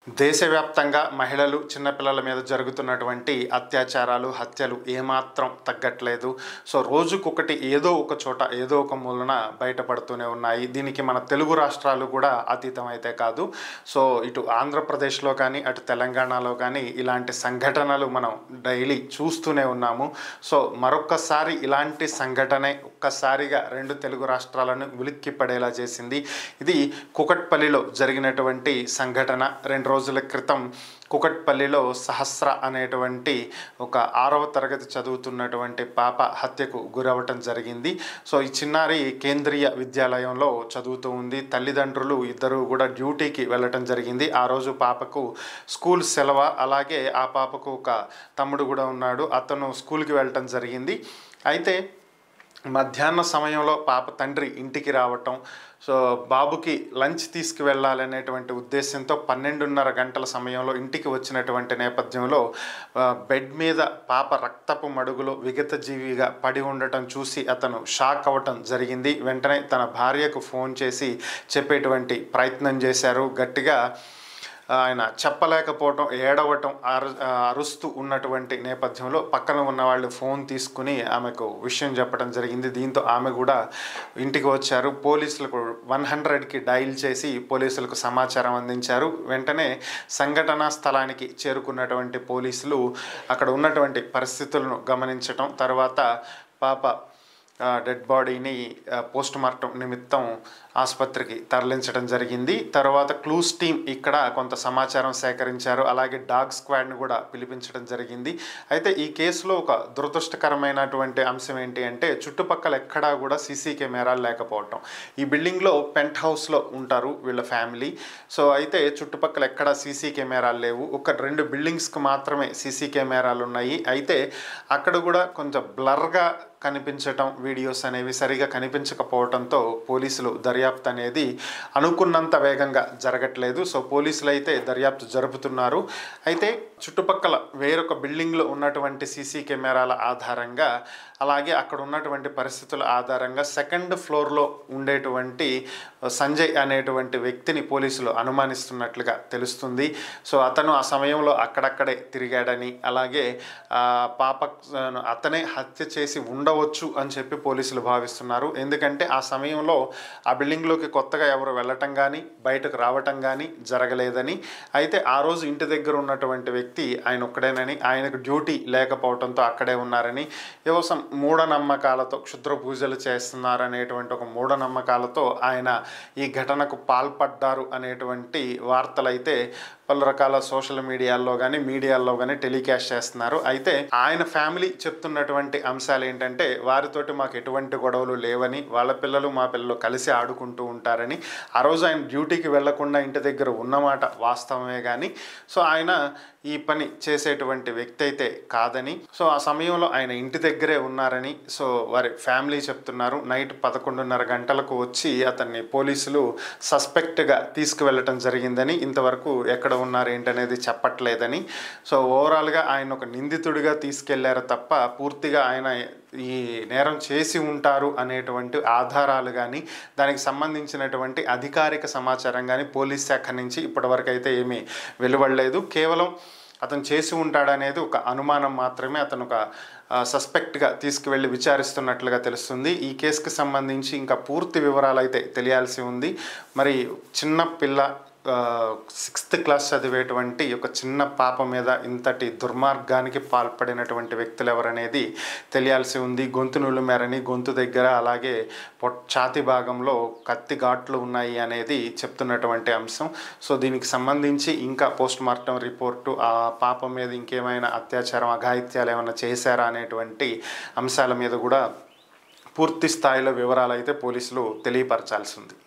దేశవ్యాప్తంగా మహిళలు చిన్నపిల్లల మీద జరుగుతున్నటువంటి అత్యాచారాలు హత్యలు ఏమాత్రం తగ్గట్లేదు. సో రోజుకొకటి ఏదో ఒక చోట ఏదో ఒక మూలన బయటపడుతూనే ఉన్నాయి. దీనికి మన తెలుగు రాష్ట్రాలు కూడా అతీతం అయితే కాదు. సో ఇటు ఆంధ్రప్రదేశ్లో కానీ అటు తెలంగాణలో కానీ ఇలాంటి సంఘటనలు మనం డైలీ చూస్తూనే ఉన్నాము. సో మరొక్కసారి ఇలాంటి సంఘటనే ఒక్కసారిగా రెండు తెలుగు రాష్ట్రాలను ఉలిక్కిపడేలా చేసింది. ఇది కూకట్పల్లిలో జరిగినటువంటి సంఘటన. 2 రోజుల క్రితం కూకట్పల్లిలో సహస్ర అనేటువంటి ఒక 6వ తరగతి చదువుతున్నటువంటి పాప హత్యకు గురవటం జరిగింది. సో ఈ చిన్నారి కేంద్రీయ విద్యాలయంలో చదువుతూ ఉంది. తల్లిదండ్రులు ఇద్దరు కూడా డ్యూటీకి వెళ్ళటం జరిగింది. ఆ రోజు పాపకు స్కూల్ సెలవు. అలాగే ఆ పాపకు ఒక తమ్ముడు కూడా ఉన్నాడు. అతను స్కూల్కి వెళ్ళటం జరిగింది. అయితే మధ్యాహ్న సమయంలో పాప తండ్రి ఇంటికి రావటం, సో బాబుకి లంచ్ తీసుకువెళ్ళాలనేటువంటి ఉద్దేశంతో 12:30 గంటల సమయంలో ఇంటికి వచ్చినటువంటి నేపథ్యంలో బెడ్ మీద పాప రక్తపు మడుగులో విగతజీవిగా పడి ఉండటం చూసి అతను షాక్ అవ్వటం జరిగింది. వెంటనే తన భార్యకు ఫోన్ చేసి చెప్పేటువంటి ప్రయత్నం చేశారు. గట్టిగా ఆయన చెప్పలేకపోవటం, ఏడవటం, అరుస్తూ ఉన్నటువంటి నేపథ్యంలో పక్కన ఉన్న వాళ్ళు ఫోన్ తీసుకుని ఆమెకు విషయం చెప్పడం జరిగింది. దీంతో ఆమె కూడా ఇంటికి వచ్చారు. పోలీసులకు 100కి డయల్ చేసి పోలీసులకు సమాచారం అందించారు. వెంటనే సంఘటనా స్థలానికి చేరుకున్నటువంటి పోలీసులు అక్కడ ఉన్నటువంటి పరిస్థితులను గమనించటం, తర్వాత పాప డెడ్ బాడీని పోస్ట్ మార్టం నిమిత్తం ఆసుపత్రికి తరలించడం జరిగింది. తర్వాత క్లూస్ టీమ్ ఇక్కడ కొంత సమాచారం సేకరించారు. అలాగే డాగ్ స్క్వాడ్ని కూడా పిలిపించడం జరిగింది. అయితే ఈ కేసులో ఒక దురదృష్టకరమైనటువంటి అంశం ఏంటి అంటే చుట్టుపక్కల ఎక్కడా కూడా సీసీ కెమెరాలు లేకపోవటం. ఈ బిల్డింగ్లో పెంట్ హౌస్లో ఉంటారు వీళ్ళ ఫ్యామిలీ. సో అయితే చుట్టుపక్కల ఎక్కడా సీసీ కెమెరాలు లేవు. ఒక 2 బిల్డింగ్స్కి మాత్రమే సీసీ కెమెరాలు ఉన్నాయి. అయితే అక్కడ కూడా కొంచెం బ్లర్గా కనిపించటం, వీడియోస్ అనేవి సరిగా కనిపించకపోవడంతో పోలీసులు దర్యాప్తు అనేది అనుకున్నంత వేగంగా జరగట్లేదు. సో పోలీసులు అయితే దర్యాప్తు జరుపుతున్నారు. అయితే చుట్టుపక్కల వేరొక బిల్డింగ్లో ఉన్నటువంటి సీసీ కెమెరాల ఆధారంగా, అలాగే అక్కడ ఉన్నటువంటి పరిస్థితుల ఆధారంగా 2nd ఫ్లోర్లో ఉండేటువంటి సంజయ్ అనేటువంటి వ్యక్తిని పోలీసులు అనుమానిస్తున్నట్లుగా తెలుస్తుంది. సో అతను ఆ సమయంలో అక్కడక్కడే తిరిగాడని, అలాగే పాప అతనే హత్య చేసి ఉండవచ్చు అని చెప్పి పోలీసులు భావిస్తున్నారు. ఎందుకంటే ఆ సమయంలో ఆ బిల్డింగ్లోకి కొత్తగా ఎవరు వెళ్ళటం కానీ బయటకు రావటం కానీ జరగలేదని, అయితే ఆ రోజు ఇంటి దగ్గర ఉన్నటువంటి వ్యక్తి ఆయన ఒక్కడేనని, ఆయనకు డ్యూటీ లేకపోవడంతో అక్కడే ఉన్నారని, ఏవో మూఢనమ్మకాలతో క్షుద్ర పూజలు చేస్తున్నారనేటువంటి ఒక మూఢనమ్మకాలతో ఆయన ఈ ఘటనకు పాల్పడ్డారు అనేటువంటి వార్తలైతే పలు రకాల సోషల్ మీడియాల్లో కానీ మీడియాల్లో కానీ టెలికాస్ట్ చేస్తున్నారు. అయితే ఆయన ఫ్యామిలీ చెప్తున్నటువంటి అంశాలు ఏంటంటే వారితోటి మాకు ఎటువంటి గొడవలు లేవని, వాళ్ళ పిల్లలు మా పిల్లలు కలిసి ఆడుకుంటూ ఉంటారని, ఆ రోజు ఆయన డ్యూటీకి వెళ్లకుండా ఇంటి దగ్గర ఉన్నమాట వాస్తవమే కానీ సో ఆయన ఈ పని చేసేటువంటి వ్యక్తి అయితే కాదని, సో ఆ సమయంలో ఆయన ఇంటి దగ్గరే ఉన్నారని సో వారి ఫ్యామిలీ చెప్తున్నారు. నైట్ 11:30 గంటలకు వచ్చి అతన్ని పోలీసులు సస్పెక్ట్గా తీసుకువెళ్ళటం జరిగిందని, ఇంతవరకు ఎక్కడ ఉన్నారు ఏంటనేది చెప్పట్లేదని, సో ఓవరాల్గా ఆయన ఒక నిందితుడిగా తీసుకెళ్లారు తప్ప పూర్తిగా ఆయన ఈ నేరం చేసి ఉంటారు అనేటువంటి ఆధారాలు కానీ దానికి సంబంధించినటువంటి అధికారిక సమాచారం కానీ పోలీస్ శాఖ నుంచి ఇప్పటివరకు అయితే ఏమీ వెలువడలేదు. కేవలం అతను చేసి ఉంటాడనేది ఒక అనుమానం మాత్రమే. అతను ఒక సస్పెక్ట్గా తీసుకువెళ్ళి విచారిస్తున్నట్లుగా తెలుస్తుంది. ఈ కేసుకి సంబంధించి ఇంకా పూర్తి వివరాలు అయితే తెలియాల్సి ఉంది. మరి చిన్న పిల్ల 6th క్లాస్ చదివేటువంటి ఒక చిన్న పాప మీద ఇంతటి దుర్మార్గానికి పాల్పడినటువంటి వ్యక్తులు ఎవరనేది తెలియాల్సి ఉంది. గొంతు నులిమారని, గొంతు దగ్గర అలాగే ఛాతీ భాగంలో కత్తి ఘాట్లు ఉన్నాయి అనేది చెప్తున్నటువంటి అంశం. సో దీనికి సంబంధించి ఇంకా పోస్ట్ మార్టం రిపోర్టు, ఆ పాప మీద ఇంకేమైనా అత్యాచారం అఘాయిత్యాలు ఏమైనా చేశారా అనేటువంటి అంశాల మీద కూడా పూర్తి స్థాయిలో వివరాలు అయితే పోలీసులు తెలియపరచాల్సి ఉంది.